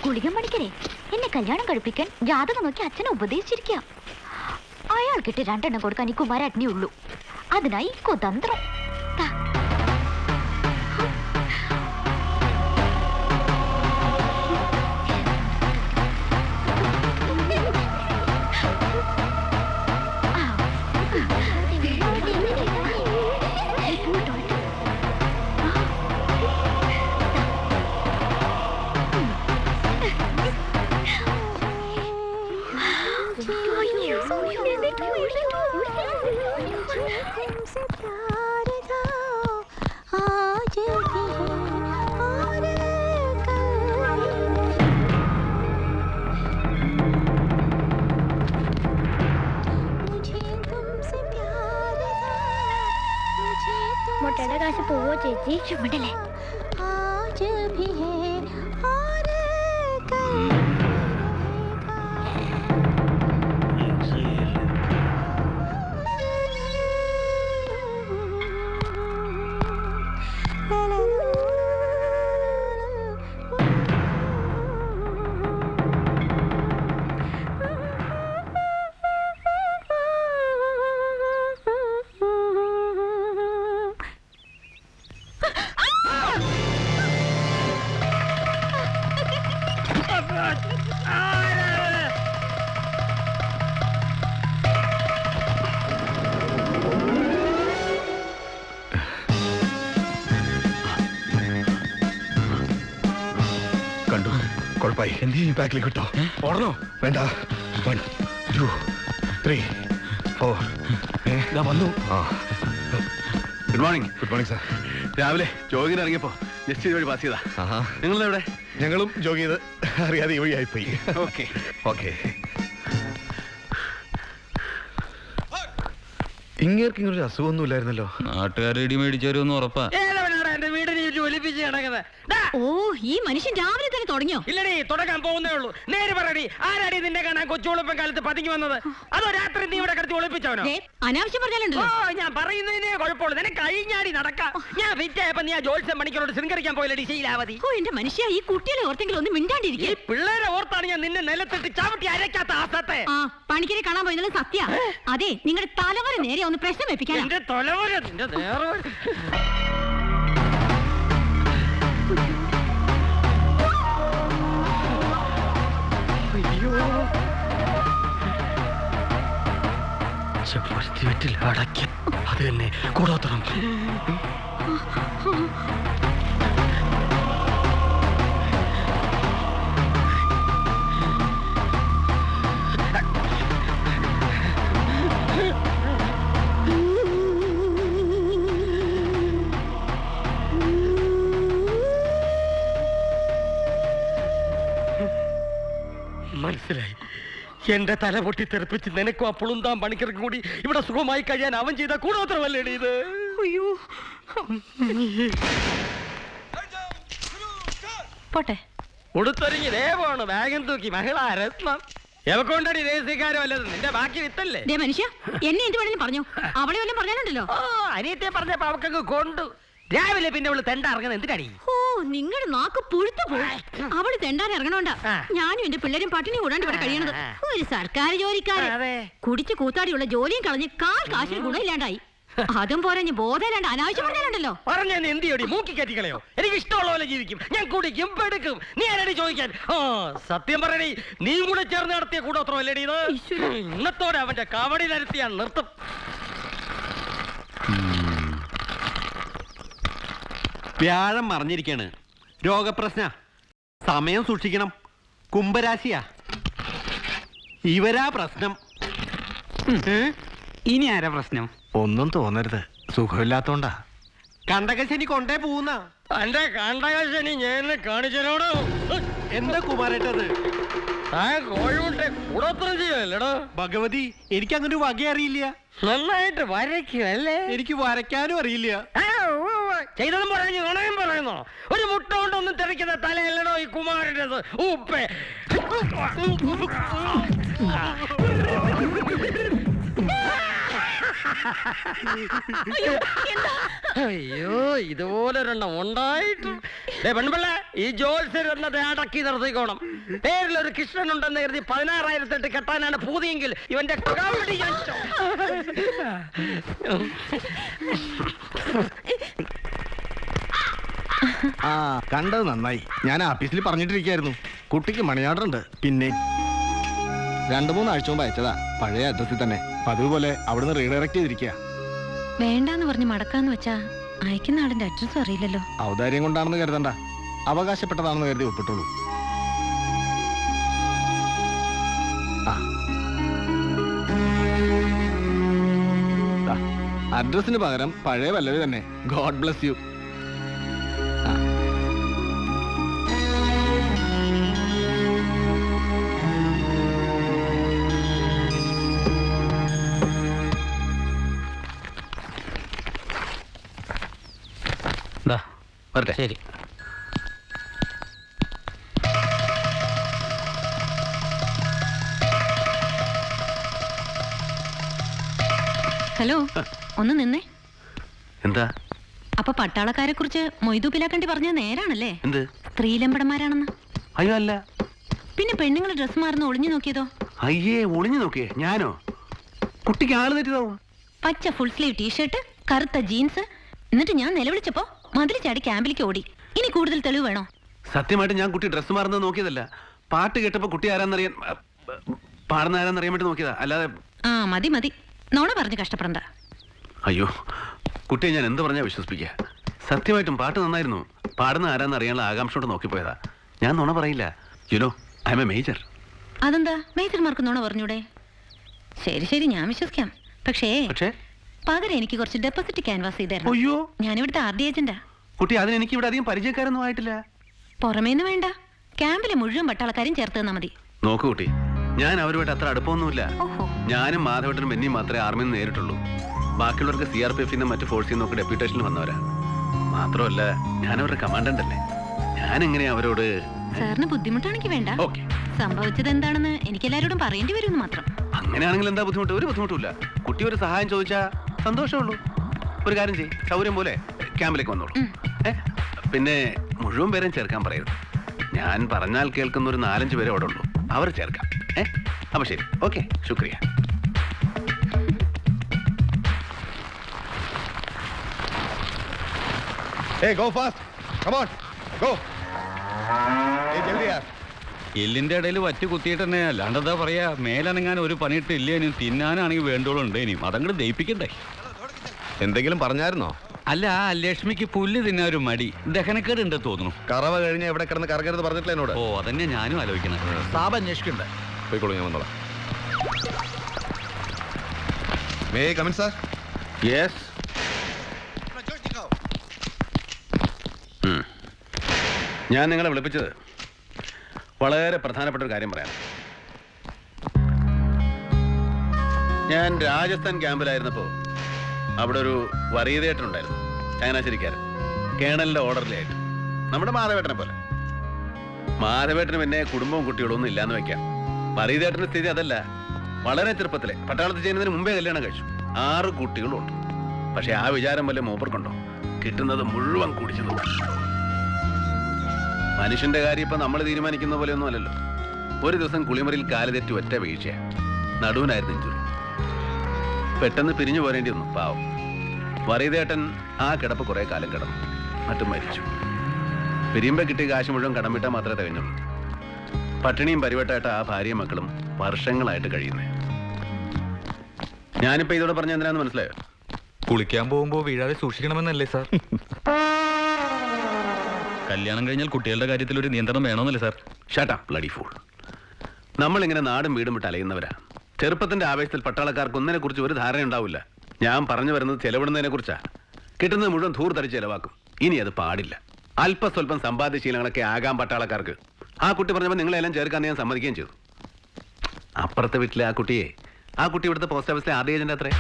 ഗുളികൻ പണിക്കരെ എന്നെ കല്യാണം കഴിപ്പിക്കാൻ ജാതകം നോക്കി അച്ഛനെ ഉപദേശിച്ചിരിക്കുക. അയാൾക്കിട്ട് 2 എണ്ണം കൊടുക്കാൻ ഈ കുമാരേട്ടനേ ഉള്ളൂ. അതിനായി കുതന്ത്രം. മുട്ടയുടെ കാശ് പോവോ ചേച്ചി? ചുമടല്ലേ കണ്ടു കുഴപ്പമായി. എന്ത് ബാക്കിലേക്ക് കിട്ടോ? ഓടണോ? വേണ്ട. 1 2 3 4 വന്നു. Good morning. Good morning sir. രാവിലെ ജോഗിന് ഇറങ്ങിയപ്പോ ജസ്റ്റ് ഇതുവഴി പാസ് ചെയ്താ. നിങ്ങളെവിടെ? ഞങ്ങളും ജോഗ് ചെയ്ത് അറിയാതെ ഈ വഴിയായി പോയി. Okay okay. ഇങ്ങേർക്ക് ഇങ്ങനൊരു അസുഖമൊന്നും ഇല്ലായിരുന്നല്ലോ. നാട്ടുകാർ ഇടി മേടിച്ചവരൊന്നും ഉറപ്പാ. ഓ, ഈ മനുഷ്യൻ രാവിലെ തന്നെ തുടങ്ങിയോ? ഇല്ലടി, തുടങ്ങാൻ പോകുന്നേ ഉള്ളൂ. നേരെ പറയടി, ആരാടി നിന്നെ കാണാൻ കൊച്ചുളുപ്പം കാലത്ത് പതുങ്ങി വന്നത്? അതോ രാത്രി നീ ഇവിടെ കിടത്തി ഒളിപ്പിച്ചവനോ? അനാവശ്യം പറഞ്ഞാലുണ്ടല്ലോ. ഞാൻ പറയുന്നതിനേ കുഴപ്പമുള്ളൂ. നിനക്ക് കഴിഞ്ഞാടി നടക്കാം. ഞാൻ വിറ്റായപ്പോ നീ ആ ജോത്സ്യം മണിക്കരോട് ശൃംഗരിക്കാൻ പോയില്ലടി ശീലാവതി. ഓ, എന്റെ മനുഷ്യ, ഈ കുട്ടികളെ ഓർത്തെങ്കിലും ഒന്ന് മിണ്ടാണ്ടിരിക്കും. ഈ പിള്ളേരെ ഓർത്താണ് ഞാൻ നിന്നെ നിലത്തിട്ട് ചവിട്ടി അരക്കാത്ത ആസത്തെ. ആ, പണിക്കരെ കാണാൻ പോയത് സത്യ. അതെ, നിങ്ങളുടെ തലവര നേരെ ഒന്ന് പ്രശ്നം വെപ്പിക്കാൻ. എന്റെ തലവര നിന്റെ നേരെ ചെപ്പുറത്തി വെറ്റിൽ അടയ്ക്ക. അത് തന്നെ കൂടോത്രം. മനസ്സിലായി. എന്റെ തല പൊട്ടി തെറിപ്പിച്ച് നിനക്കും അപ്പോഴും താൻ പണിക്കിറക്കും കൂടി ഇവിടെ സുഖമായി കഴിയാൻ അവൻ ചെയ്ത കൂടോത്രമല്ലേടി ഇത്? അയ്യോ, പോട്ടെ. ഉടുത്തൊരുങ്ങി ദേവമാണ് ബാഗും തൂക്കി മഹിളാ രത്നം. എവക്കൊണ്ടടി ദേശീയക്കാരോ അല്ലത് നിന്റെ ബാക്കി വിത്തല്ലേ? മനുഷ്യ, എന്നെ എന്ത് വേണമെങ്കിലും പറഞ്ഞു. അവളെ വല്ലതും പറഞ്ഞാലുണ്ടല്ലോ. അനിയത്തെ പറഞ്ഞപ്പോ അവക്കൊക്കെ കൊണ്ടു. രാവിലെ പിന്നെ അവള് തെണ്ട ഇറങ്ങുന്നത് എന്തിനടി? ഓ, നിങ്ങളുടെ നാക്ക് പുഴുത്തു പോയി. അവള് തെണ്ടാൻ ഇറങ്ങണോണ്ടാ ഞാനും എന്റെ പിള്ളേരും പട്ടിണി കൂടാണ്ട് ഇവിടെ കഴിയണത്. ഒരു സർക്കാർ ജോലിക്കാരൻ കുടിച്ച് കൂത്താടിയുള്ള ജോലിയും കളഞ്ഞ് കാശിന് ഗുണമില്ലാണ്ടായി. അതും പോരാ, ഞാൻ ബോധമില്ലാണ്ട് അനാവശ്യം പറഞ്ഞാലുണ്ടല്ലോ. പറഞ്ഞ എന്ത് ചെയ്യടി? മൂക്കി കയറ്റിക്കളയോ? എനിക്ക് ഇഷ്ടമുള്ള പോലെ ജീവിക്കും. ഞാൻ കുടിക്കും പെടുക്കും. നീ ആരടി ചോദിക്കാൻ? സത്യം പറയടി, നീ കൂടെ ചേർന്ന് നടത്തിയ കൂടോത്രമല്ലേടി ഇത്? ഇന്നത്തോടെ അവന്റെ കവടി നിരത്തിയാൻ നിർത്തും. വ്യാഴം മറിഞ്ഞിരിക്കാണ്. രോഗപ്രശ്ന. സമയം സൂക്ഷിക്കണം. കുംഭരാശിയാ. ഇവരാ പ്രശ്നം. ഇനി ആരാ പ്രശ്നം? ഒന്നും തോന്നരുത്, സുഖമില്ലാത്തോണ്ടാ. കണ്ടകശനി കൊണ്ടേ പോകുന്ന എന്റെ കണ്ടകശനി ഞാൻ കാണിച്ചോടോ. എന്താ കുമാരേട്ടത്? കോഴിമുട്ടെ കൂടോത്രം ചെയ്യല്ലേടോ? ഭഗവതി, എനിക്ക് അങ്ങനെ വക അറിയില്ല. നന്നായിട്ട് വരയ്ക്കും അല്ലേ? എനിക്ക് വരയ്ക്കാനും അറിയില്ല. ചെയ്തതും പറഞ്ഞു നുണയും പറയുന്നോ? ഒരു മുട്ട കൊണ്ടൊന്നും തെറിക്കുന്ന തലയല്ലടോ ഈ കുമാരൻ്റെത്. ഉപ്പേ അയ്യോ ഇതുപോലെ ഒരെണ്ണം ഉണ്ടായിട്ട് പെൺപിള്ള ഈ ജോത്സ്യർ എന്നത് അടക്കി നിർത്തിക്കോണം. പേരിലൊരു കൃഷ്ണൻ ഉണ്ടെന്ന് കരുതി 16,000 കെട്ടാനാണ് പൂതിയെങ്കിൽ ഇവന്റെ കവടി ഞാൻ ആ കണ്ടത് നന്നായി. ഞാൻ ആഫീസിൽ പറഞ്ഞിട്ടിരിക്കായിരുന്നു. കുട്ടിക്ക് മണിയാടുണ്ട്. പിന്നെ 2-3 ആഴ്ച മുമ്പ് അയച്ചതാ, പഴയ അഡ്രസ്സിൽ തന്നെ. പതിവ് പോലെ അവിടുന്ന് റീഡയറക്ട് ചെയ്തിരിക്കുക. വേണ്ടാന്ന് പറഞ്ഞ് മടക്കാന്ന് വെച്ചാ അയക്കുന്ന ആളിന്റെ അഡ്രസ്സും അറിയില്ലല്ലോ. ഔദാര്യം കൊണ്ടാണെന്ന് കരുതണ്ട, അവകാശപ്പെട്ടതാണെന്ന് കരുതി ഒപ്പിട്ടുള്ളൂ. അഡ്രസ്സിന് പകരം പഴയ പല്ലവി തന്നെ. God bless you. വരട്ടെ. ശരി. ഹലോ, ഒന്ന് നിന്നേ. എന്താ? അപ്പൊ പട്ടാളക്കാരെ കുറിച്ച് മൊയ്തു പിലാക്കണ്ടി പറഞ്ഞത് നേരാണല്ലേ? എന്ത്? സ്ത്രീലമ്പടന്മാരാണെന്ന്. അയ്യോ അല്ല. പിന്നെ പെണ്ണുങ്ങൾ ഡ്രസ് മാറുന്ന ഒളിഞ്ഞു നോക്കിയതോ? അയ്യേ, ഒളിഞ്ഞു നോക്കിയേ? ഞാനോ? കുട്ടിക്ക് ആള് തെറ്റിയതാവും. പച്ച ഫുൾ സ്ലീവ് ടീഷർട്ട്, കറുത്ത ജീൻസ്. എന്നിട്ട് ഞാൻ നിലവിളിച്ചപ്പോ മതിൽ ചാടി ക്യാമ്പിലേക്ക് ഓടി. ഇനി കൂടുതൽ തെളിവ് വേണോ? സത്യമായിട്ട് ഞാൻ കുട്ടി ഡ്രസ് മാറുന്നത് നോക്കിയതല്ല. പാട്ട് കേട്ടപ്പോ കുട്ടി ആരാന്നറിയാൻ, പാടുന്ന ആരാന്നറിയാൻ വേണ്ടി നോക്കിയതാ, അല്ലാതെ. ആ മതി മതി, നോണ പറഞ്ഞ് കഷ്ടപ്പെടണ്ട. അയ്യോ, കുട്ടിയെ ഞാൻ എന്ത് പറഞ്ഞാ വിശ്വസിപ്പിക്കുക? സത്യമായിട്ടും പാട്ട് നന്നായിരുന്നു. പാടുന്ന ആരാന്ന് അറിയാനുള്ള ആകാംക്ഷയോട് നോക്കിപ്പോയതാ. ഞാൻ നുണ പറയില്ല. You know I M A major. അതെന്താ മേജർമാർക്ക് നോണ പറഞ്ഞൂടെ? ശരി ശരി, ഞാൻ വിശ്വസിക്കാം. പക്ഷേ പകരം എനിക്ക് കുറച്ച് ഡെപ്പോസിറ്റ് ക്യാൻവാസ് ചെയ്ത് തരണം. അയ്യോ, ഞാനിവിടുത്തെ ആർ ഡി ഏജന്റാ. കുട്ടി അതിന് എനിക്ക് ഇവിടെ അധികം പരിചയക്കാരൊന്നും ആയിട്ടില്ല. പുറമേന്ന് വേണ്ട, ക്യാമ്പിലെ മുഴുവൻ പട്ടാളക്കാരും ചേർത്ത് തന്നാ മതി. നോക്കൂ കുട്ടി, ഞാൻ അവരുമായിട്ട് അത്ര അടുപ്പമൊന്നുമില്ല. ഓഹോ. ഞാനും മാധവട്ടനും ബെന്നിയും മാത്രമേ ആർമിയിൽ നിന്ന് നേരിട്ടുള്ളൂ. ബാക്കിയുള്ളവർക്ക് CRPF-നും മറ്റു ഫോഴ്സിൽ നിന്നൊക്കെ ഡെപ്യൂട്ടേഷനിൽ വന്നവരാ. മാത്രമല്ല ഞാൻ അവരുടെ കമാൻഡന്റ് അല്ലേ. ഞാൻ എങ്ങനെയാ അവരോട്? സാറിന് ബുദ്ധിമുട്ടാണെങ്കിൽ വേണ്ട. ഓക്കെ, സംഭവിച്ചത് എന്താണെന്ന് എനിക്ക് എല്ലാവരോടും പറയേണ്ടി വരുമെന്ന് മാത്രം. അങ്ങനെയാണെങ്കിൽ എന്താ ബുദ്ധിമുട്ട്? ഒരു ബുദ്ധിമുട്ടില്ല. കുട്ടി ഒരു സഹായം ചോദിച്ചാ സന്തോഷമുള്ളൂ. ഒരു കാര്യം ചെയ്യ്, സൗകര്യം പോലെ ക്യാമ്പിലേക്ക് വന്നോളൂ. പിന്നെ മുഴുവൻ പേരും ചേർക്കാൻ പറയരുത്. ഞാൻ പറഞ്ഞാൽ കേൾക്കുന്ന ഒരു 4-5 പേരെ അവിടെ ഉള്ളൂ. അവർ ചേർക്കാം. അപ്പൊ ശരി, ഓക്കെ, ശുക്രിയ. Go fast. Come on. Go. ജൽദി യാർ. എല്ലിന്റെ ഇടയിൽ വറ്റ് കുത്തിയിട്ട് തന്നെ. അല്ലാണ്ടെന്താ പറയാ, മേലനങ്ങാൻ ഒരു പണിയിട്ട് ഇല്ലേനും തിന്നാനാണെങ്കിൽ വേണ്ടോളം ഉണ്ടേനും. അതങ്ങോട്ട് ദയിപ്പിക്കണ്ടേ? എന്തെങ്കിലും പറഞ്ഞായിരുന്നോ? അല്ല, ലക്ഷ്മിക്ക് പുല്ല് തിന്നാൻ ഒരു മടി, ദഹനക്കേട് ഉണ്ടെന്ന് തോന്നുന്നു. കറവ കഴിഞ്ഞ എവിടെ കിടന്ന് കറങ്ങരുത് പറഞ്ഞിട്ടില്ല എന്നോട്? ഓ, അതന്നെ ഞാനും ആലോചിക്കണം. സാബ് അന്വേഷിക്കണ്ടേ? പോയിക്കോളൂ, ഞാൻ വന്നോളാം. May come in sir? യെസ്. ഞാൻ നിങ്ങളെ വിളിപ്പിച്ചത് വളരെ പ്രധാനപ്പെട്ട ഒരു കാര്യം പറയാം. ഞാൻ രാജസ്ഥാൻ ക്യാമ്പിലായിരുന്നപ്പോൾ അവിടെ ഒരു വറീതേട്ടനുണ്ടായിരുന്നു, ചങ്ങനാശ്ശേരിക്കാരൻ. കേണലിന്റെ ഓർഡറിലായിട്ട്, നമ്മുടെ മാധവേട്ടനെ പോലെ. മാധവേട്ടന് പിന്നെ കുടുംബവും കുട്ടികളും ഒന്നും ഇല്ലാന്ന് വെക്കാം. വറീതേട്ടന്റെ സ്ഥിതി അതല്ല. വളരെ ചെറുപ്പത്തിലെ പട്ടാളത്തിൽ ചെയ്യുന്നതിന് മുമ്പേ കല്യാണം കഴിച്ചു. 6 കുട്ടികളും ഉണ്ട്. പക്ഷെ ആ വിചാരം വല്ല മൂപ്പർക്കുണ്ടോ? കിട്ടുന്നത് മുഴുവൻ കുടിച്ചു നോക്കും. മനുഷ്യന്റെ കാര്യം ഇപ്പൊ നമ്മൾ തീരുമാനിക്കുന്ന പോലെ ഒന്നും അല്ലല്ലോ. ഒരു ദിവസം കുളിമുറിയിൽ കാല് തെറ്റി ഒറ്റ വീഴ്ചയാ. നടുവിനായിരുന്നു ഇഞ്ചുറി. പെട്ടെന്ന് പിരിഞ്ഞു പോരേണ്ടി വന്നു. പാവം വറീതേട്ടൻ ആ കിടപ്പ് കുറെ കാലം കിടന്നു, മറ്റും മരിച്ചു. പിരിയുമ്പോ കിട്ടിയ കാശ് മുഴുവൻ കടം വിട്ടാൽ മാത്രമേ തികഞ്ഞുള്ളൂ. പട്ടിണിയും പരിവട്ടായിട്ട് ആ ഭാര്യയും മക്കളും വർഷങ്ങളായിട്ട് കഴിയുന്നേ. ഞാനിപ്പോ ഇതോടെ പറഞ്ഞ എന്തിനാന്ന് മനസ്സിലായോ? കുളിക്കാൻ പോകുമ്പോ വീഴാതെ സൂക്ഷിക്കണമെന്നല്ലേ സാർ? കല്യാണം കഴിഞ്ഞാൽ കുട്ടികളുടെ കാര്യത്തിൽ ഒരു നിയന്ത്രണം വേണമെന്നല്ലേ sir? Shut up bloody fool. നമ്മളിങ്ങനെ നാടും വീടും വിട്ട് അലയുന്നവരാ. ചെറുപ്പത്തിന്റെ ആവേശത്തിൽ പട്ടാളക്കാർക്ക് ഒന്നിനെ കുറിച്ച് ഒരു ധാരണ ഉണ്ടാവില്ല. ഞാൻ പറഞ്ഞു വരുന്നത് ചെലവിടുന്നതിനെ കുറിച്ചാ. കിട്ടുന്നത് മുഴുവൻ ധൂർത്തടിച്ച് ചെലവാക്കും. ഇനി അത് പാടില്ല. അല്പസ്വല്പം സമ്പാദ്യശീലങ്ങളൊക്കെ ആകാം പട്ടാളക്കാർക്ക്. ആ കുട്ടി പറഞ്ഞപ്പോൾ നിങ്ങളെല്ലാം ചേർക്കാൻ ഞാൻ സമ്മതിക്കുകയും ചെയ്തു. അപ്പുറത്തെ വീട്ടിലെ ആ കുട്ടി ഇവിടുത്തെ പോസ്റ്റ് ഓഫീസിലെ ആദ്യ ഏജന്റ് അത്രേ.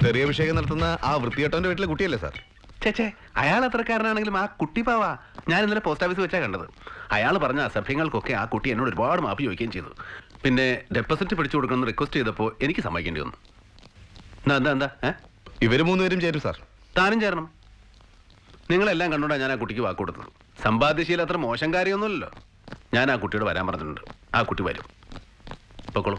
തെറിയഭിഷേകം നടത്തുന്ന ആ വൃത്തികെട്ടവന്റെ വീട്ടിലെ കുട്ടിയല്ലേ സാർ? ചേച്ചേ, അയാൾ അത്രക്കാരനാണെങ്കിലും ആ കുട്ടി പാവാ. ഞാൻ ഇന്നലെ പോസ്റ്റ് ഓഫീസിൽ വെച്ചാ കണ്ടത്. അയാൾ പറഞ്ഞ അസഭ്യങ്ങൾക്കൊക്കെ ആ കുട്ടി എന്നോട് ഒരുപാട് മാപ്പ് ചോദിക്കുകയും ചെയ്തു. പിന്നെ ഡെപ്പോസിറ്റ് പിടിച്ചു കൊടുക്കണമെന്ന് റിക്വസ്റ്റ് ചെയ്തപ്പോൾ എനിക്ക് സമ്മതിക്കേണ്ടി വന്നു. എന്താ ഇവര് 3 പേരും ചേരും സാർ. താനും ചേരണം. നിങ്ങളെല്ലാം കണ്ടോണ്ടാണ് ഞാൻ ആ കുട്ടിക്ക് വാക്ക് കൊടുത്തത്. സമ്പാദ്യശീലം അത്ര മോശം കാര്യമൊന്നുമില്ലല്ലോ. ഞാൻ ആ കുട്ടിയോട് വരാൻ പറഞ്ഞിട്ടുണ്ട്. ആ കുട്ടി വരും. പൊക്കോളൂ.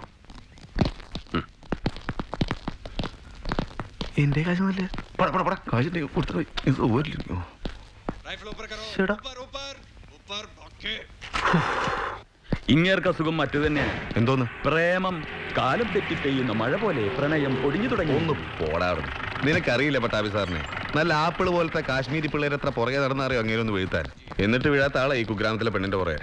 എന്റെ കാശ് നല്ല കാശിന്റെ ഇങ്ങേർക്ക് അസുഖം മറ്റു തന്നെയാണ്. എന്തോന്ന്? പ്രേമം കാലം തെറ്റി പെയ്യുന്ന മഴ പോലെ പ്രണയം പൊടിഞ്ഞു തുടങ്ങി. ഒന്ന് പോടാറുണ്ട്. നിനക്കറിയില്ല പട്ടാഭി സാറിനെ. നല്ല ആപ്പിള് പോലത്തെ കാശ്മീരി പിള്ളേരത്ര പുറകെ നടന്നറിയോ അങ്ങേരൊന്ന് വീഴ്ത്താൻ. എന്നിട്ട് വീഴാത്ത ആളെ ഈ കുഗ്രാമത്തിലെ പെണ്ണിന്റെ പുറകെ.